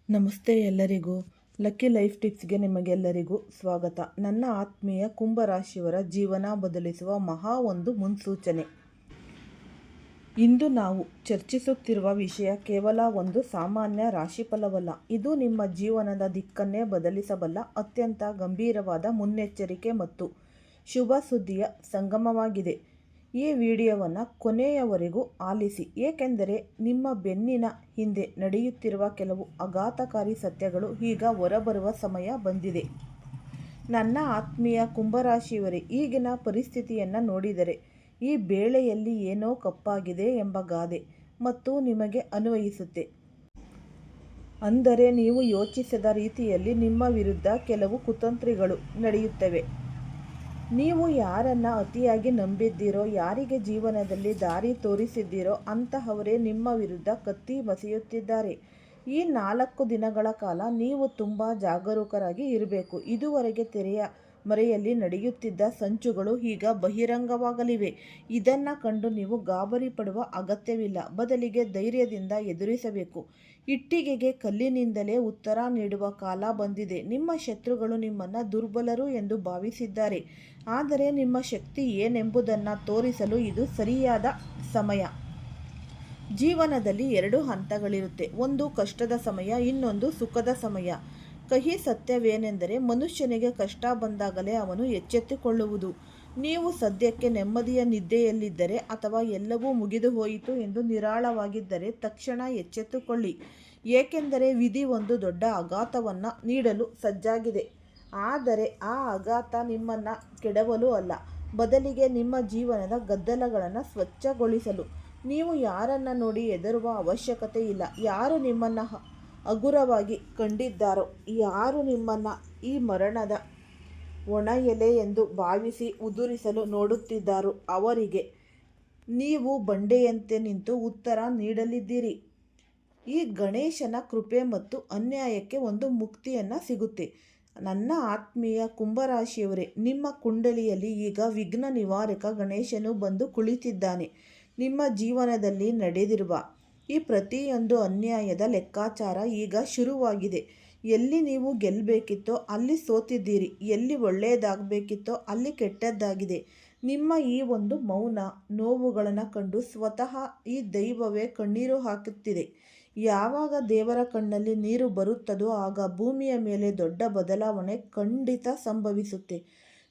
ನಮಸ್ತೆ ಎಲ್ಲರಿಗೂ. Lucky life ಟಿಪ್ಸ್ಗೆ ನಿಮಗೆಲ್ಲರಿಗೂ ಸ್ವಾಗತ. ನನ್ನ ಆತ್ಮೀಯ ಕುಂಭರಾಶಿಯವರ ಜೀವನ ಬದಲಿಸುವ ಒಂದು ಮುನ್ಸೂಚನೆ. ಇಂದು ನಾವು ಚರ್ಚಿಸುತ್ತಿರುವ ವಿಷಯ ಕೇವಲ ಒಂದು ಸಾಮಾನ್ಯ ರಾಶಿಫಲವಲ್ಲ. ಇದು ನಿಮ್ಮ ಜೀವನದ ದಿಕ್ಕನ್ನೇ ಬದಲಿಸಬಲ್ಲ ಅತ್ಯಂತ ಗಂಭೀರವಾದ ಮುನ್ನೆಚ್ಚರಿಕೆ ಮತ್ತು ಶುಭ ಸುದ್ದಿಯ ಸಂಗಮವಾಗಿದೆ. ಈ ವಿಡಿಯೋವನ್ನು ಕೊನೆಯವರೆಗೂ ಆಲಿಸಿ, ಏಕೆಂದರೆ ನಿಮ್ಮ ಬೆನ್ನಿನ ಹಿಂದೆ ನಡೆಯುತ್ತಿರುವ ಕೆಲವು ಆಘಾತಕಾರಿ ಸತ್ಯಗಳು ಈಗ ಹೊರಬರುವ ಸಮಯ ಬಂದಿದೆ. ನನ್ನ ಆತ್ಮೀಯ ಕುಂಭರಾಶಿಯವರೇ, ಈಗಿನ ಪರಿಸ್ಥಿತಿಯನ್ನು ನೋಡಿದರೆ ಈ ಬೇಳೆಯಲ್ಲಿ ಏನೋ ಕಪ್ಪಾಗಿದೆ ಎಂಬ ಗಾದೆ ಮತ್ತು ನಿಮಗೆ ಅನ್ವಯಿಸುತ್ತೆ. ಅಂದರೆ ನೀವು ಯೋಚಿಸದ ರೀತಿಯಲ್ಲಿ ನಿಮ್ಮ ವಿರುದ್ಧ ಕೆಲವು ಕುತಂತ್ರಿಗಳು ನಡೆಯುತ್ತವೆ. ನೀವು ಯಾರನ್ನು ಅತಿಯಾಗಿ ನಂಬಿದ್ದೀರೋ, ಯಾರಿಗೆ ಜೀವನದಲ್ಲಿ ದಾರಿ ತೋರಿಸಿದ್ದೀರೋ ಅಂತಹವರೇ ನಿಮ್ಮ ವಿರುದ್ಧ ಕತ್ತಿ ಬಸೆಯುತ್ತಿದ್ದಾರೆ. ಈ 4 ದಿನಗಳ ಕಾಲ ನೀವು ತುಂಬ ಜಾಗರೂಕರಾಗಿ ಇರಬೇಕು. ಇದುವರೆಗೆ ತೆರೆಯ ಮರೆಯಲ್ಲಿ ನಡೆಯುತ್ತಿದ್ದ ಸಂಚುಗಳು ಈಗ ಬಹಿರಂಗವಾಗಲಿವೆ. ಇದನ್ನು ಕಂಡು ನೀವು ಗಾಬರಿ ಪಡುವ ಅಗತ್ಯವಿಲ್ಲ. ಬದಲಿಗೆ ಧೈರ್ಯದಿಂದ ಎದುರಿಸಬೇಕು. ಇಟ್ಟಿಗೆಗೆ ಕಲ್ಲಿನಿಂದಲೇ ಉತ್ತರ ನೀಡುವ ಕಾಲ ಬಂದಿದೆ. ನಿಮ್ಮ ಶತ್ರುಗಳು ನಿಮ್ಮನ್ನು ದುರ್ಬಲರು ಎಂದು ಭಾವಿಸಿದ್ದಾರೆ, ಆದರೆ ನಿಮ್ಮ ಶಕ್ತಿ ಏನೆಂಬುದನ್ನು ತೋರಿಸಲು ಇದು ಸರಿಯಾದ ಸಮಯ. ಜೀವನದಲ್ಲಿ 2 ಹಂತಗಳಿರುತ್ತೆ. ಒಂದು ಕಷ್ಟದ ಸಮಯ, ಇನ್ನೊಂದು ಸುಖದ ಸಮಯ. ಕಹಿ ಸತ್ಯವೇನೆಂದರೆ, ಮನುಷ್ಯನಿಗೆ ಕಷ್ಟ ಬಂದಾಗಲೇ ಅವನು ಎಚ್ಚೆತ್ತುಕೊಳ್ಳುವುದು. ನೀವು ಸದ್ಯಕ್ಕೆ ನೆಮ್ಮದಿಯ ನಿದ್ದೆಯಲ್ಲಿದ್ದರೆ ಅಥವಾ ಎಲ್ಲವೂ ಮುಗಿದು ಹೋಯಿತು ಎಂದು ನಿರಾಳವಾಗಿದ್ದರೆ ತಕ್ಷಣ ಎಚ್ಚೆತ್ತುಕೊಳ್ಳಿ. ಏಕೆಂದರೆ ವಿಧಿ ಒಂದು ದೊಡ್ಡ ಆಘಾತವನ್ನು ನೀಡಲು ಸಜ್ಜಾಗಿದೆ. ಆದರೆ ಆ ಆಘಾತ ನಿಮ್ಮನ್ನು ಕೆಡವಲು ಅಲ್ಲ, ಬದಲಿಗೆ ನಿಮ್ಮ ಜೀವನದ ಗದ್ದಲಗಳನ್ನು ಸ್ವಚ್ಛಗೊಳಿಸಲು. ನೀವು ಯಾರನ್ನು ನೋಡಿ ಹೆದರುವ ಅವಶ್ಯಕತೆ ಇಲ್ಲ. ಯಾರು ನಿಮ್ಮನ್ನು ಹಗುರವಾಗಿ ಕಂಡಿದ್ದಾರೋ, ಯಾರು ನಿಮ್ಮನ್ನು ಈ ಮರಣದ ಒಣ ಎಲೆ ಎಂದು ಭಾವಿಸಿ ಉದುರಿಸಲು ನೋಡುತ್ತಿದ್ದಾರೋ ಅವರಿಗೆ ನೀವು ಬಂಡೆಯಂತೆ ನಿಂತು ಉತ್ತರ ನೀಡಲಿದ್ದೀರಿ. ಈ ಗಣೇಶನ ಕೃಪೆ ಮತ್ತು ಅನ್ಯಾಯಕ್ಕೆ ಒಂದು ಮುಕ್ತಿಯನ್ನು ಸಿಗುತ್ತೆ. ನನ್ನ ಆತ್ಮೀಯ ಕುಂಭರಾಶಿಯವರೇ, ನಿಮ್ಮ ಕುಂಡಲಿಯಲ್ಲಿ ಈಗ ವಿಘ್ನ ನಿವಾರಕ ಗಣೇಶನು ಬಂದು ಕುಳಿತಿದ್ದಾನೆ. ನಿಮ್ಮ ಜೀವನದಲ್ಲಿ ನಡೆದಿರುವ ಈ ಪ್ರತಿಯೊಂದು ಅನ್ಯಾಯದ ಲೆಕ್ಕಾಚಾರ ಈಗ ಶುರುವಾಗಿದೆ. ಎಲ್ಲಿ ನೀವು ಗೆಲ್ಲಬೇಕಿತ್ತೋ ಅಲ್ಲಿ ಸೋತಿದ್ದೀರಿ, ಎಲ್ಲಿ ಒಳ್ಳೆಯದಾಗಬೇಕಿತ್ತೋ ಅಲ್ಲಿ ಕೆಟ್ಟದ್ದಾಗಿದೆ. ನಿಮ್ಮ ಈ ಒಂದು ಮೌನ ನೋವುಗಳನ್ನು ಕಂಡು ಸ್ವತಃ ಈ ದೈವವೇ ಕಣ್ಣೀರು ಹಾಕುತ್ತಿದೆ. ಯಾವಾಗ ದೇವರ ಕಣ್ಣಲ್ಲಿ ನೀರು ಬರುತ್ತದೋ ಆಗ ಭೂಮಿಯ ಮೇಲೆ ದೊಡ್ಡ ಬದಲಾವಣೆ ಖಂಡಿತ ಸಂಭವಿಸುತ್ತೆ.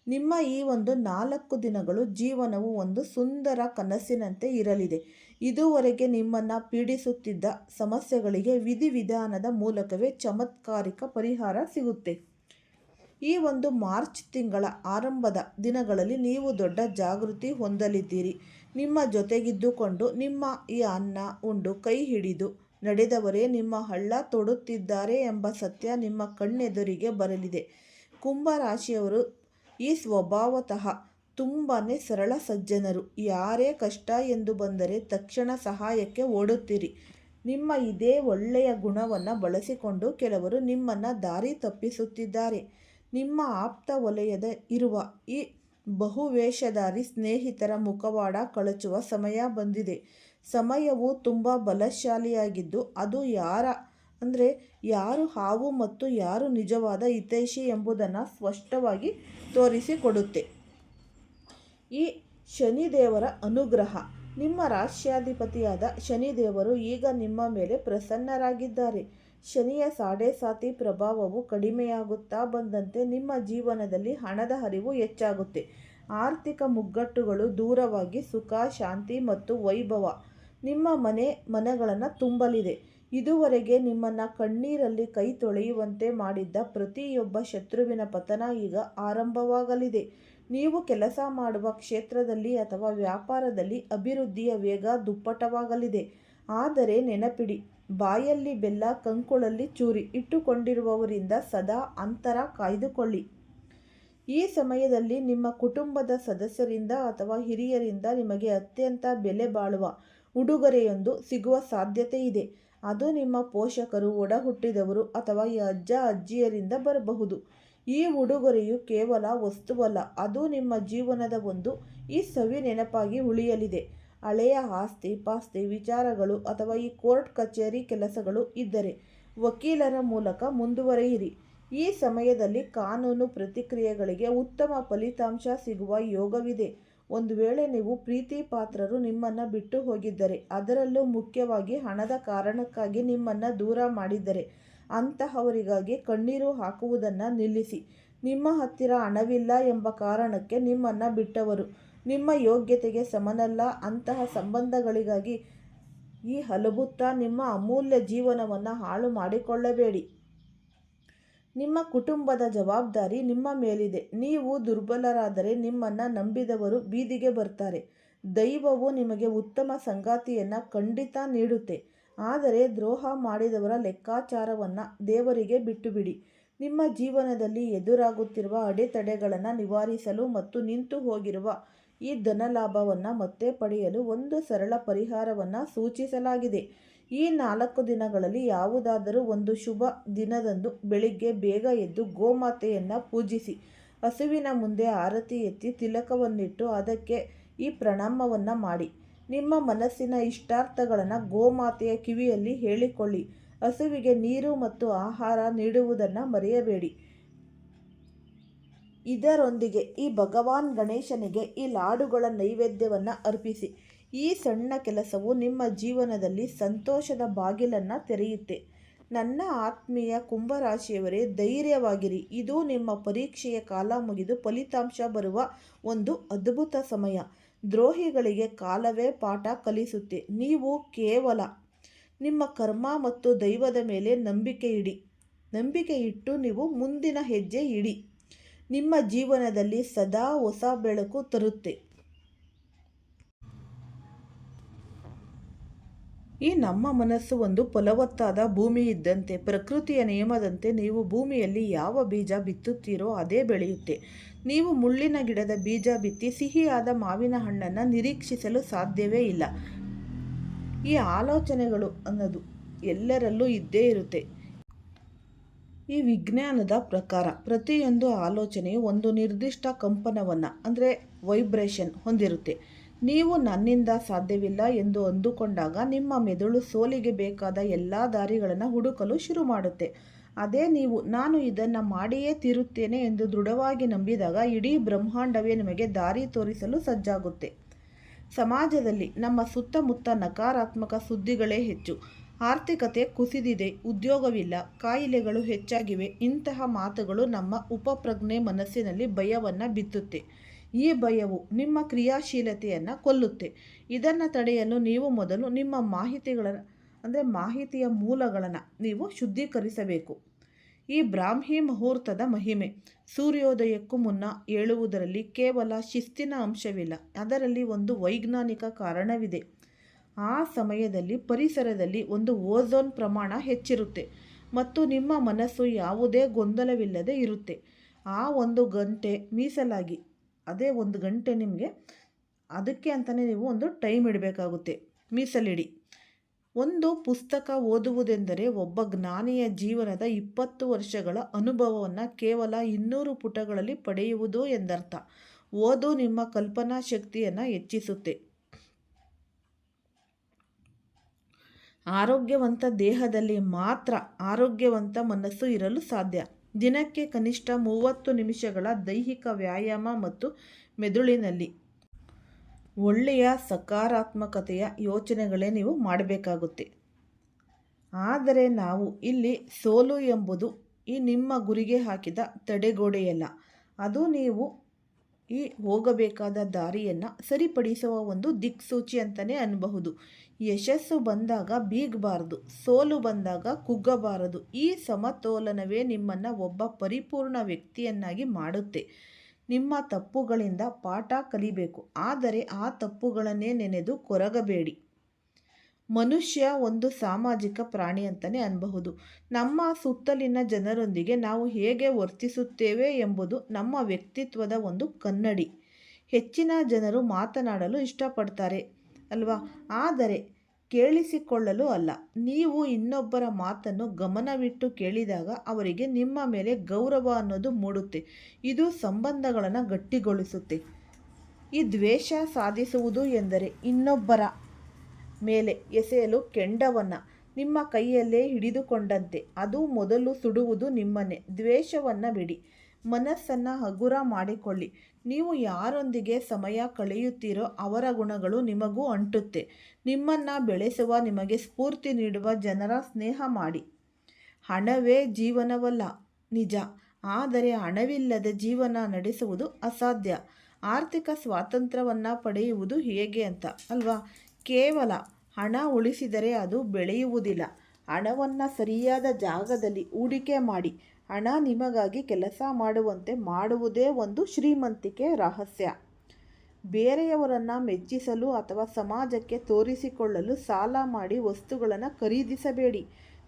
ನಿಮ್ಮ ಈ ಒಂದು 4 ದಿನಗಳು ಜೀವನವು ಒಂದು ಸುಂದರ ಕನಸಿನಂತೆ ಇರಲಿದೆ. ಇದುವರೆಗೆ ನಿಮ್ಮನ್ನು ಪೀಡಿಸುತ್ತಿದ್ದ ಸಮಸ್ಯೆಗಳಿಗೆ ವಿಧಿವಿಧಾನದ ಮೂಲಕವೇ ಚಮತ್ಕಾರಿಕ ಪರಿಹಾರ ಸಿಗುತ್ತೆ. ಈ ಒಂದು ಮಾರ್ಚ್ ತಿಂಗಳ ಆರಂಭದ ದಿನಗಳಲ್ಲಿ ನೀವು ದೊಡ್ಡ ಜಾಗೃತಿ ಹೊಂದಲಿದ್ದೀರಿ. ನಿಮ್ಮ ಜೊತೆಗಿದ್ದುಕೊಂಡು ನಿಮ್ಮ ಈ ಅನ್ನ ಉಂಡು ಕೈ ಹಿಡಿದು ನಡೆದವರೇ ನಿಮ್ಮ ಹಳ್ಳ ತೊಡುತ್ತಿದ್ದಾರೆ ಎಂಬ ಸತ್ಯ ನಿಮ್ಮ ಕಣ್ಣೆದುರಿಗೆ ಬರಲಿದೆ. ಕುಂಭರಾಶಿಯವರು ಈ ಸ್ವಭಾವತಃ ತುಂಬಾ ಸರಳ ಸಜ್ಜನರು. ಯಾರೇ ಕಷ್ಟ ಎಂದು ಬಂದರೆ ತಕ್ಷಣ ಸಹಾಯಕ್ಕೆ ಓಡುತ್ತೀರಿ. ನಿಮ್ಮ ಇದೇ ಒಳ್ಳೆಯ ಗುಣವನ್ನು ಬಳಸಿಕೊಂಡು ಕೆಲವರು ನಿಮ್ಮನ್ನು ದಾರಿ ತಪ್ಪಿಸುತ್ತಿದ್ದಾರೆ. ನಿಮ್ಮ ಆಪ್ತ ವಲಯದ ಇರುವ ಈ ಬಹುವೇಷಧಾರಿ ಸ್ನೇಹಿತರ ಮುಖವಾಡ ಕಳಚುವ ಸಮಯ ಬಂದಿದೆ. ಸಮಯವು ತುಂಬ ಬಲಶಾಲಿಯಾಗಿದ್ದು ಅದು ಯಾರು ಹಾವು ಮತ್ತು ಯಾರು ನಿಜವಾದ ಹಿತೈಷಿ ಎಂಬುದನ್ನು ಸ್ಪಷ್ಟವಾಗಿ ತೋರಿಸಿಕೊಡುತ್ತೆ. ಈ ಶನಿದೇವರ ಅನುಗ್ರಹ. ನಿಮ್ಮ ರಾಶ್ಯಾಧಿಪತಿಯಾದ ಶನಿದೇವರು ಈಗ ನಿಮ್ಮ ಮೇಲೆ ಪ್ರಸನ್ನರಾಗಿದ್ದಾರೆ. ಶನಿಯ ಸಾಡೆ ಪ್ರಭಾವವು ಕಡಿಮೆಯಾಗುತ್ತಾ ಬಂದಂತೆ ನಿಮ್ಮ ಜೀವನದಲ್ಲಿ ಹಣದ ಹರಿವು ಹೆಚ್ಚಾಗುತ್ತೆ. ಆರ್ಥಿಕ ಮುಗ್ಗಟ್ಟುಗಳು ದೂರವಾಗಿ ಸುಖ, ಶಾಂತಿ ಮತ್ತು ವೈಭವ ನಿಮ್ಮ ಮನೆಗಳನ್ನು ತುಂಬಲಿದೆ. ಇದುವರೆಗೆ ನಿಮ್ಮನ್ನು ಕಣ್ಣೀರಲ್ಲಿ ಕೈ ತೊಳೆಯುವಂತೆ ಮಾಡಿದ್ದ ಪ್ರತಿಯೊಬ್ಬ ಶತ್ರುವಿನ ಪತನ ಈಗ ಆರಂಭವಾಗಲಿದೆ. ನೀವು ಕೆಲಸ ಮಾಡುವ ಕ್ಷೇತ್ರದಲ್ಲಿ ಅಥವಾ ವ್ಯಾಪಾರದಲ್ಲಿ ಅಭಿವೃದ್ಧಿಯ ವೇಗ ದುಪ್ಪಟ್ಟವಾಗಲಿದೆ. ಆದರೆ ನೆನಪಿಡಿ, ಬಾಯಲ್ಲಿ ಬೆಲ್ಲ ಕಂಕುಳಲ್ಲಿ ಚೂರಿ ಇಟ್ಟುಕೊಂಡಿರುವವರಿಂದ ಸದಾ ಅಂತರ ಕಾಯ್ದುಕೊಳ್ಳಿ. ಈ ಸಮಯದಲ್ಲಿ ನಿಮ್ಮ ಕುಟುಂಬದ ಸದಸ್ಯರಿಂದ ಅಥವಾ ಹಿರಿಯರಿಂದ ನಿಮಗೆ ಅತ್ಯಂತ ಬೆಲೆ ಬಾಳುವ ಉಡುಗೊರೆಯೊಂದು ಸಿಗುವ ಸಾಧ್ಯತೆ ಇದೆ. ಅದು ನಿಮ್ಮ ಪೋಷಕರು, ಒಡಹುಟ್ಟಿದವರು ಅಥವಾ ಅಜ್ಜ ಅಜ್ಜಿಯರಿಂದ ಬರಬಹುದು. ಈ ಉಡುಗೊರೆಯು ಕೇವಲ ವಸ್ತುವಲ್ಲ, ಅದು ನಿಮ್ಮ ಜೀವನದ ಒಂದು ಈ ಸವಿ ನೆನಪಾಗಿ ಉಳಿಯಲಿದೆ. ಹಳೆಯ ಆಸ್ತಿ ಪಾಸ್ತಿ ವಿಚಾರಗಳು ಅಥವಾ ಈ ಕೋರ್ಟ್ ಕಚೇರಿ ಕೆಲಸಗಳು ಇದ್ದರೆ ವಕೀಲರ ಮೂಲಕ ಮುಂದುವರಿಯಿರಿ. ಈ ಸಮಯದಲ್ಲಿ ಕಾನೂನು ಪ್ರತಿಕ್ರಿಯೆಗಳಿಗೆ ಉತ್ತಮ ಫಲಿತಾಂಶ ಸಿಗುವ ಯೋಗವಿದೆ. ಒಂದು ವೇಳೆ ನೀವು ಪ್ರೀತಿ ಪಾತ್ರರು ನಿಮ್ಮನ್ನು ಬಿಟ್ಟು ಹೋಗಿದ್ದರೆ, ಅದರಲ್ಲೂ ಮುಖ್ಯವಾಗಿ ಹಣದ ಕಾರಣಕ್ಕಾಗಿ ನಿಮ್ಮನ್ನು ದೂರ ಮಾಡಿದ್ದರೆ, ಅಂತಹವರಿಗಾಗಿ ಕಣ್ಣೀರು ಹಾಕುವುದನ್ನು ನಿಲ್ಲಿಸಿ. ನಿಮ್ಮ ಹತ್ತಿರ ಹಣವಿಲ್ಲ ಎಂಬ ಕಾರಣಕ್ಕೆ ನಿಮ್ಮನ್ನು ಬಿಟ್ಟವರು ನಿಮ್ಮ ಯೋಗ್ಯತೆಗೆ ಸಮನಲ್ಲ. ಅಂತಹ ಸಂಬಂಧಗಳಿಗಾಗಿ ಈ ಹಲಬುತ್ತಾ ನಿಮ್ಮ ಅಮೂಲ್ಯ ಜೀವನವನ್ನು ಹಾಳು ಮಾಡಿಕೊಳ್ಳಬೇಡಿ. ನಿಮ್ಮ ಕುಟುಂಬದ ಜವಾಬ್ದಾರಿ ನಿಮ್ಮ ಮೇಲಿದೆ. ನೀವು ದುರ್ಬಲರಾದರೆ ನಿಮ್ಮನ್ನು ನಂಬಿದವರು ಬೀದಿಗೆ ಬರ್ತಾರೆ. ದೈವವು ನಿಮಗೆ ಉತ್ತಮ ಸಂಗಾತಿಯನ್ನು ಖಂಡಿತ ನೀಡುತ್ತೆ. ಆದರೆ ದ್ರೋಹ ಮಾಡಿದವರ ಲೆಕ್ಕಾಚಾರವನ್ನು ದೇವರಿಗೆ ಬಿಟ್ಟುಬಿಡಿ. ನಿಮ್ಮ ಜೀವನದಲ್ಲಿ ಎದುರಾಗುತ್ತಿರುವ ಅಡೆತಡೆಗಳನ್ನು ನಿವಾರಿಸಲು ಮತ್ತು ನಿಂತು ಹೋಗಿರುವ ಈ ಧನಲಾಭವನ್ನು ಮತ್ತೆ ಪಡೆಯಲು ಒಂದು ಸರಳ ಪರಿಹಾರವನ್ನು ಸೂಚಿಸಲಾಗಿದೆ. ಈ 4 ದಿನಗಳಲ್ಲಿ ಯಾವುದಾದರೂ ಒಂದು ಶುಭ ದಿನದಂದು ಬೆಳಿಗ್ಗೆ ಬೇಗ ಎದ್ದು ಗೋಮಾತೆಯನ್ನು ಪೂಜಿಸಿ. ಹಸುವಿನ ಮುಂದೆ ಆರತಿ ಎತ್ತಿ ತಿಲಕವನ್ನಿಟ್ಟು ಅದಕ್ಕೆ ಈ ಪ್ರಣಾಮವನ್ನು ಮಾಡಿ. ನಿಮ್ಮ ಮನಸ್ಸಿನ ಇಷ್ಟಾರ್ಥಗಳನ್ನು ಗೋಮಾತೆಯ ಕಿವಿಯಲ್ಲಿ ಹೇಳಿಕೊಳ್ಳಿ. ಹಸುವಿಗೆ ನೀರು ಮತ್ತು ಆಹಾರ ನೀಡುವುದನ್ನು ಮರೆಯಬೇಡಿ. ಇದರೊಂದಿಗೆ ಈ ಭಗವಾನ್ ಗಣೇಶನಿಗೆ ಈ ಲಾಡುಗಳ ನೈವೇದ್ಯವನ್ನು ಅರ್ಪಿಸಿ. ಈ ಸಣ್ಣ ಕೆಲಸವು ನಿಮ್ಮ ಜೀವನದಲ್ಲಿ ಸಂತೋಷದ ಬಾಗಿಲನ್ನು ತೆರೆಯುತ್ತೆ. ನನ್ನ ಆತ್ಮೀಯ ಕುಂಭರಾಶಿಯವರೇ, ಧೈರ್ಯವಾಗಿರಿ. ಇದು ನಿಮ್ಮ ಪರೀಕ್ಷೆಯ ಕಾಲ ಮುಗಿದು ಫಲಿತಾಂಶ ಬರುವ ಒಂದು ಅದ್ಭುತ ಸಮಯ. ದ್ರೋಹಿಗಳಿಗೆ ಕಾಲವೇ ಪಾಠ ಕಲಿಸುತ್ತೆ. ನೀವು ಕೇವಲ ನಿಮ್ಮ ಕರ್ಮ ಮತ್ತು ದೈವದ ಮೇಲೆ ನಂಬಿಕೆ ಇಟ್ಟು ನೀವು ಮುಂದಿನ ಹೆಜ್ಜೆ ಇಡಿ. ನಿಮ್ಮ ಜೀವನದಲ್ಲಿ ಸದಾ ಹೊಸ ಬೆಳಕು ತರುತ್ತೆ. ಈ ನಮ್ಮ ಮನಸ್ಸು ಒಂದು ಫಲವತ್ತಾದ ಭೂಮಿ ಇದ್ದಂತೆ. ಪ್ರಕೃತಿಯ ನಿಯಮದಂತೆ ನೀವು ಭೂಮಿಯಲ್ಲಿ ಯಾವ ಬೀಜ ಬಿತ್ತುತ್ತೀರೋ ಅದೇ ಬೆಳೆಯುತ್ತೆ. ನೀವು ಮುಳ್ಳಿನ ಗಿಡದ ಬೀಜ ಬಿತ್ತಿ ಸಿಹಿಯಾದ ಮಾವಿನ ಹಣ್ಣನ್ನು ನಿರೀಕ್ಷಿಸಲು ಸಾಧ್ಯವೇ ಇಲ್ಲ. ಈ ಆಲೋಚನೆಗಳು ಅನ್ನೋದು ಎಲ್ಲರಲ್ಲೂ ಇದ್ದೇ ಇರುತ್ತೆ. ಈ ವಿಜ್ಞಾನದ ಪ್ರಕಾರ ಪ್ರತಿಯೊಂದು ಆಲೋಚನೆಯು ಒಂದು ನಿರ್ದಿಷ್ಟ ಕಂಪನವನ್ನು ಅಂದರೆ ವೈಬ್ರೇಷನ್ ಹೊಂದಿರುತ್ತೆ. ನೀವು ನನ್ನಿಂದ ಸಾಧ್ಯವಿಲ್ಲ ಎಂದು ಅಂದುಕೊಂಡಾಗ ನಿಮ್ಮ ಮೆದುಳು ಸೋಲಿಗೆ ಬೇಕಾದ ಎಲ್ಲ ದಾರಿಗಳನ್ನು ಹುಡುಕಲು ಶುರು ಮಾಡುತ್ತೆ. ಅದೇ ನೀವು ನಾನು ಇದನ್ನು ಮಾಡಿಯೇ ತೀರುತ್ತೇನೆ ಎಂದು ದೃಢವಾಗಿ ನಂಬಿದಾಗ ಇಡೀ ಬ್ರಹ್ಮಾಂಡವೇ ನಿಮಗೆ ದಾರಿ ತೋರಿಸಲು ಸಜ್ಜಾಗುತ್ತೆ. ಸಮಾಜದಲ್ಲಿ ನಮ್ಮ ಸುತ್ತಮುತ್ತ ನಕಾರಾತ್ಮಕ ಸುದ್ದಿಗಳೇ ಹೆಚ್ಚು. ಆರ್ಥಿಕತೆ ಕುಸಿದಿದೆ, ಉದ್ಯೋಗವಿಲ್ಲ, ಕಾಯಿಲೆಗಳು ಹೆಚ್ಚಾಗಿವೆ. ಇಂತಹ ಮಾತುಗಳು ನಮ್ಮ ಉಪಪ್ರಜ್ಞೆ ಮನಸ್ಸಿನಲ್ಲಿ ಭಯವನ್ನು ಬಿತ್ತುತ್ತೆ. ಈ ಭಯವು ನಿಮ್ಮ ಕ್ರಿಯಾಶೀಲತೆಯನ್ನು ಕೊಲ್ಲುತ್ತೆ. ಇದನ್ನು ತಡೆಯಲು ನೀವು ಮೊದಲು ನಿಮ್ಮ ಮಾಹಿತಿಯ ಮೂಲಗಳನ್ನು ನೀವು ಶುದ್ಧೀಕರಿಸಬೇಕು. ಈ ಬ್ರಾಹ್ಮಿ ಮುಹೂರ್ತದ ಮಹಿಮೆ. ಸೂರ್ಯೋದಯಕ್ಕೂ ಮುನ್ನ ಏಳುವುದರಲ್ಲಿ ಕೇವಲ ಶಿಸ್ತಿನ ಅಂಶವಿಲ್ಲ, ಅದರಲ್ಲಿ ಒಂದು ವೈಜ್ಞಾನಿಕ ಕಾರಣವಿದೆ. ಆ ಸಮಯದಲ್ಲಿ ಪರಿಸರದಲ್ಲಿ ಒಂದು ಓಝೋನ್ ಪ್ರಮಾಣ ಹೆಚ್ಚಿರುತ್ತೆ ಮತ್ತು ನಿಮ್ಮ ಮನಸ್ಸು ಯಾವುದೇ ಗೊಂದಲವಿಲ್ಲದೆ ಇರುತ್ತೆ. ಆ 1 ಗಂಟೆ ಮೀಸಲಾಗಿ, ಅದೇ 1 ಗಂಟೆ ನಿಮಗೆ ಅದಕ್ಕೆ ಅಂತಲೇ ನೀವು ಒಂದು ಟೈಮ್ ಇಡಬೇಕಾಗುತ್ತೆ, ಮೀಸಲಿಡಿ. ಒಂದು ಪುಸ್ತಕ ಓದುವುದೆಂದರೆ ಒಬ್ಬ ಜ್ಞಾನಿಯ ಜೀವನದ 20 ವರ್ಷಗಳ ಅನುಭವವನ್ನು ಕೇವಲ 200 ಪುಟಗಳಲ್ಲಿ ಪಡೆಯುವುದು ಎಂದರ್ಥ. ಓದು ನಿಮ್ಮ ಕಲ್ಪನಾ ಶಕ್ತಿಯನ್ನು ಹೆಚ್ಚಿಸುತ್ತೆ. ಆರೋಗ್ಯವಂತ ದೇಹದಲ್ಲಿ ಮಾತ್ರ ಆರೋಗ್ಯವಂತ ಮನಸ್ಸು ಇರಲು ಸಾಧ್ಯ. ದಿನಕ್ಕೆ ಕನಿಷ್ಠ 30 ನಿಮಿಷಗಳ ದೈಹಿಕ ವ್ಯಾಯಾಮ ಮತ್ತು ಮೆದುಳಿನಲ್ಲಿ ಒಳ್ಳೆಯ ಸಕಾರಾತ್ಮಕತೆಯ ಯೋಚನೆಗಳೇ ನೀವು ಮಾಡಬೇಕಾಗುತ್ತೆ. ಆದರೆ ನಾವು ಇಲ್ಲಿ ಸೋಲು ಎಂಬುದು ಈ ನಿಮ್ಮ ಗುರಿಗೆ ಹಾಕಿದ ತಡೆಗೋಡೆಯಲ್ಲ, ಅದು ನೀವು ಈ ಹೋಗಬೇಕಾದ ದಾರಿಯನ್ನು ಸರಿಪಡಿಸುವ ಒಂದು ದಿಕ್ಸೂಚಿ ಅಂತಲೇ ಅನ್ನಬಹುದು. ಯಶಸ್ಸು ಬಂದಾಗ ಬೀಗಬಾರದು, ಸೋಲು ಬಂದಾಗ ಕುಗ್ಗಬಾರದು. ಈ ಸಮತೋಲನವೇ ನಿಮ್ಮನ್ನು ಒಬ್ಬ ಪರಿಪೂರ್ಣ ವ್ಯಕ್ತಿಯನ್ನಾಗಿ ಮಾಡುತ್ತೆ. ನಿಮ್ಮ ತಪ್ಪುಗಳಿಂದ ಪಾಠ ಕಲಿಬೇಕು, ಆದರೆ ಆ ತಪ್ಪುಗಳನ್ನೇ ನೆನೆದು ಕೊರಗಬೇಡಿ. ಮನುಷ್ಯ ಒಂದು ಸಾಮಾಜಿಕ ಪ್ರಾಣಿ ಅಂತಲೇ ಅನ್ನಬಹುದು. ನಮ್ಮ ಸುತ್ತಲಿನ ಜನರೊಂದಿಗೆ ನಾವು ಹೇಗೆ ವರ್ತಿಸುತ್ತೇವೆ ಎಂಬುದು ನಮ್ಮ ವ್ಯಕ್ತಿತ್ವದ ಒಂದು ಕನ್ನಡಿ. ಹೆಚ್ಚಿನ ಜನರು ಮಾತನಾಡಲು ಇಷ್ಟಪಡ್ತಾರೆ ಅಲ್ವಾ, ಆದರೆ ಕೇಳಿಸಿಕೊಳ್ಳಲು ಅಲ್ಲ. ನೀವು ಇನ್ನೊಬ್ಬರ ಮಾತನ್ನು ಗಮನವಿಟ್ಟು ಕೇಳಿದಾಗ ಅವರಿಗೆ ನಿಮ್ಮ ಮೇಲೆ ಗೌರವ ಅನ್ನೋದು ಮೂಡುತ್ತೆ. ಇದು ಸಂಬಂಧಗಳನ್ನು ಗಟ್ಟಿಗೊಳಿಸುತ್ತೆ. ಈ ದ್ವೇಷ ಸಾಧಿಸುವುದು ಎಂದರೆ ಇನ್ನೊಬ್ಬರ ಮೇಲೆ ಎಸೆಯಲು ಕೆಂಡವನ್ನು ನಿಮ್ಮ ಕೈಯಲ್ಲೇ ಹಿಡಿದುಕೊಂಡಂತೆ. ಅದು ಮೊದಲು ಸುಡುವುದು ನಿಮ್ಮನ್ನೇ. ದ್ವೇಷವನ್ನು ಬಿಡಿ, ಮನಸ್ಸನ್ನು ಹಗುರ ಮಾಡಿಕೊಳ್ಳಿ. ನೀವು ಯಾರೊಂದಿಗೆ ಸಮಯ ಕಳೆಯುತ್ತೀರೋ ಅವರ ಗುಣಗಳು ನಿಮಗೂ ಅಂಟುತ್ತೆ. ನಿಮ್ಮನ್ನು ಬೆಳೆಸುವ, ನಿಮಗೆ ಸ್ಫೂರ್ತಿ ನೀಡುವ ಜನರ ಸ್ನೇಹ ಮಾಡಿ. ಹಣವೇ ಜೀವನವಲ್ಲ, ನಿಜ. ಆದರೆ ಹಣವಿಲ್ಲದೆ ಜೀವನ ನಡೆಸುವುದು ಅಸಾಧ್ಯ. ಆರ್ಥಿಕ ಸ್ವಾತಂತ್ರ್ಯವನ್ನು ಪಡೆಯುವುದು ಹೇಗೆ ಅಂತ ಅಲ್ವಾ? ಕೇವಲ ಹಣ ಉಳಿಸಿದರೆ ಅದು ಬೆಳೆಯುವುದಿಲ್ಲ. ಹಣವನ್ನು ಸರಿಯಾದ ಜಾಗದಲ್ಲಿ ಹೂಡಿಕೆ ಮಾಡಿ. ಹಣ ನಿಮಗಾಗಿ ಕೆಲಸ ಮಾಡುವಂತೆ ಮಾಡುವುದೇ ಒಂದು ಶ್ರೀಮಂತಿಕೆ ರಹಸ್ಯ. ಬೇರೆಯವರನ್ನು ಮೆಚ್ಚಿಸಲು ಅಥವಾ ಸಮಾಜಕ್ಕೆ ತೋರಿಸಿಕೊಳ್ಳಲು ಸಾಲ ಮಾಡಿ ವಸ್ತುಗಳನ್ನು ಖರೀದಿಸಬೇಡಿ.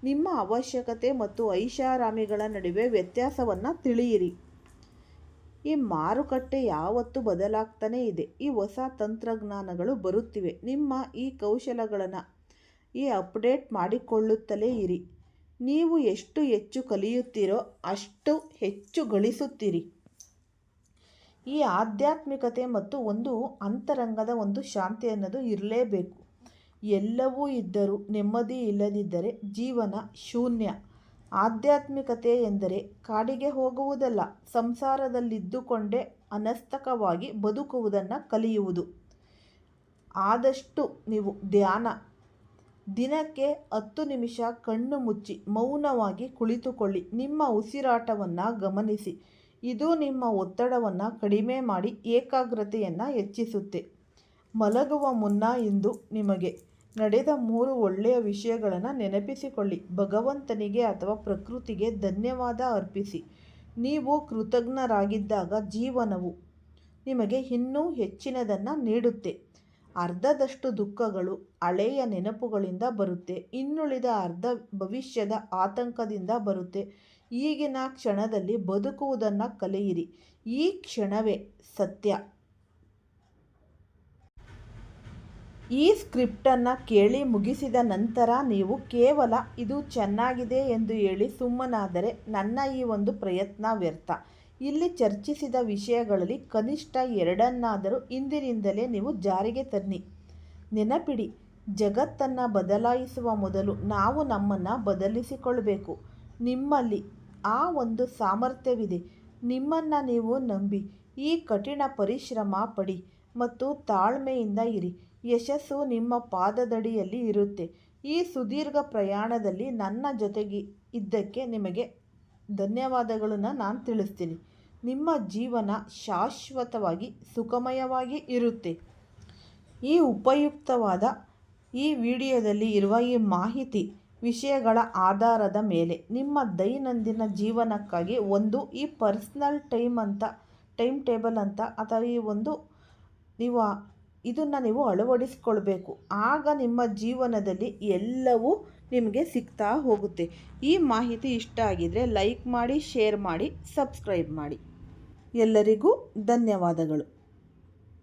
ನಿಮ್ಮ ಅವಶ್ಯಕತೆ ಮತ್ತು ಐಷಾರಾಮಿಗಳ ನಡುವೆ ವ್ಯತ್ಯಾಸವನ್ನು ತಿಳಿಯಿರಿ. ಈ ಮಾರುಕಟ್ಟೆ ಯಾವತ್ತೂ ಬದಲಾಗ್ತಾನೇ ಇದೆ. ಈ ಹೊಸ ತಂತ್ರಜ್ಞಾನಗಳು ಬರುತ್ತಿವೆ. ನಿಮ್ಮ ಈ ಕೌಶಲಗಳನ್ನು ಅಪ್ಡೇಟ್ ಮಾಡಿಕೊಳ್ಳುತ್ತಲೇ ಇರಿ. ನೀವು ಎಷ್ಟು ಹೆಚ್ಚು ಕಲಿಯುತ್ತೀರೋ ಅಷ್ಟು ಹೆಚ್ಚು ಗಳಿಸುತ್ತೀರಿ. ಈ ಆಧ್ಯಾತ್ಮಿಕತೆ ಮತ್ತು ಒಂದು ಅಂತರಂಗದ ಒಂದು ಶಾಂತಿ ಅನ್ನೋದು ಇರಲೇಬೇಕು. ಎಲ್ಲವೂ ಇದ್ದರೂ ನೆಮ್ಮದಿ ಇಲ್ಲದಿದ್ದರೆ ಜೀವನ ಶೂನ್ಯ. ಆಧ್ಯಾತ್ಮಿಕತೆ ಎಂದರೆ ಕಾಡಿಗೆ ಹೋಗುವುದಲ್ಲ, ಸಂಸಾರದಲ್ಲಿದ್ದುಕೊಂಡೇ ಅನಸ್ತಕವಾಗಿ ಬದುಕುವುದನ್ನು ಕಲಿಯುವುದು. ಆದಷ್ಟು ನೀವು ಧ್ಯಾನ, ದಿನಕ್ಕೆ 10 ನಿಮಿಷ ಕಣ್ಣು ಮುಚ್ಚಿ ಮೌನವಾಗಿ ಕುಳಿತುಕೊಳ್ಳಿ. ನಿಮ್ಮ ಉಸಿರಾಟವನ್ನು ಗಮನಿಸಿ. ಇದು ನಿಮ್ಮ ಒತ್ತಡವನ್ನು ಕಡಿಮೆ ಮಾಡಿ ಏಕಾಗ್ರತೆಯನ್ನು ಹೆಚ್ಚಿಸುತ್ತೆ. ಮಲಗುವ ಮುನ್ನ ಇಂದು ನಿಮಗೆ ನಡೆದ 3 ಒಳ್ಳೆಯ ವಿಷಯಗಳನ್ನು ನೆನಪಿಸಿಕೊಳ್ಳಿ. ಭಗವಂತನಿಗೆ ಅಥವಾ ಪ್ರಕೃತಿಗೆ ಧನ್ಯವಾದ ಅರ್ಪಿಸಿ. ನೀವು ಕೃತಜ್ಞರಾಗಿದ್ದಾಗ ಜೀವನವು ನಿಮಗೆ ಇನ್ನೂ ಹೆಚ್ಚಿನದನ್ನು ನೀಡುತ್ತೆ. ಅರ್ಧದಷ್ಟು ದುಃಖಗಳು ಹಳೆಯ ನೆನಪುಗಳಿಂದ ಬರುತ್ತೆ. ಇನ್ನುಳಿದ ಅರ್ಧ ಭವಿಷ್ಯದ ಆತಂಕದಿಂದ ಬರುತ್ತೆ. ಈಗಿನ ಕ್ಷಣದಲ್ಲಿ ಬದುಕುವುದನ್ನು ಕಲಿಯಿರಿ. ಈ ಕ್ಷಣವೇ ಸತ್ಯ. ಈ ಸ್ಕ್ರಿಪ್ಟನ್ನು ಕೇಳಿ ಮುಗಿಸಿದ ನಂತರ ನೀವು ಕೇವಲ ಇದು ಚೆನ್ನಾಗಿದೆ ಎಂದು ಹೇಳಿ ಸುಮ್ಮನಾದರೆ ನನ್ನ ಈ ಒಂದು ಪ್ರಯತ್ನ ವ್ಯರ್ಥ. ಇಲ್ಲಿ ಚರ್ಚಿಸಿದ ವಿಷಯಗಳಲ್ಲಿ ಕನಿಷ್ಠ 2 ಇಂದಿನಿಂದಲೇ ನೀವು ಜಾರಿಗೆ ತನ್ನಿ. ನೆನಪಿಡಿ, ಜಗತ್ತನ್ನು ಬದಲಾಯಿಸುವ ಮೊದಲು ನಾವು ನಮ್ಮನ್ನು ಬದಲಿಸಿಕೊಳ್ಳಬೇಕು. ನಿಮ್ಮಲ್ಲಿ ಆ ಒಂದು ಸಾಮರ್ಥ್ಯವಿದೆ. ನಿಮ್ಮನ್ನು ನೀವು ನಂಬಿ ಈ ಕಠಿಣ ಪರಿಶ್ರಮ ಪಡಿ ಮತ್ತು ತಾಳ್ಮೆಯಿಂದ ಇರಿ. ಯಶಸ್ಸು ನಿಮ್ಮ ಪಾದದಡಿಯಲ್ಲಿ ಇರುತ್ತೆ. ಈ ಸುದೀರ್ಘ ಪ್ರಯಾಣದಲ್ಲಿ ನನ್ನ ಜೊತೆಗೆ ಇದ್ದಕ್ಕೆ ನಿಮಗೆ ಧನ್ಯವಾದಗಳನ್ನು ನಾನು ತಿಳಿಸ್ತೀನಿ. ನಿಮ್ಮ ಜೀವನ ಶಾಶ್ವತವಾಗಿ ಸುಖಮಯವಾಗಿ ಇರುತ್ತೆ. ಈ ಉಪಯುಕ್ತವಾದ ಈ ವಿಡಿಯೋದಲ್ಲಿ ಇರುವ ಈ ಮಾಹಿತಿ ವಿಷಯಗಳ ಆಧಾರದ ಮೇಲೆ ನಿಮ್ಮ ದೈನಂದಿನ ಜೀವನಕ್ಕಾಗಿ ಒಂದು ಈ ಪರ್ಸ್ನಲ್ ಟೈಮ್ ಟೇಬಲ್ ಅಂತ ಅಥವಾ ಈ ಒಂದು ಇದನ್ನು ನೀವು ಅಳವಡಿಸ್ಕೊಳ್ಬೇಕು. ಆಗ ನಿಮ್ಮ ಜೀವನದಲ್ಲಿ ಎಲ್ಲವೂ ನಿಮಗೆ ಸಿಗ್ತಾ ಹೋಗುತ್ತೆ. ಈ ಮಾಹಿತಿ ಇಷ್ಟ ಆಗಿದರೆ ಲೈಕ್ ಮಾಡಿ, ಶೇರ್ ಮಾಡಿ, ಸಬ್ಸ್ಕ್ರೈಬ್ ಮಾಡಿ. ಎಲ್ಲರಿಗೂ ಧನ್ಯವಾದಗಳು.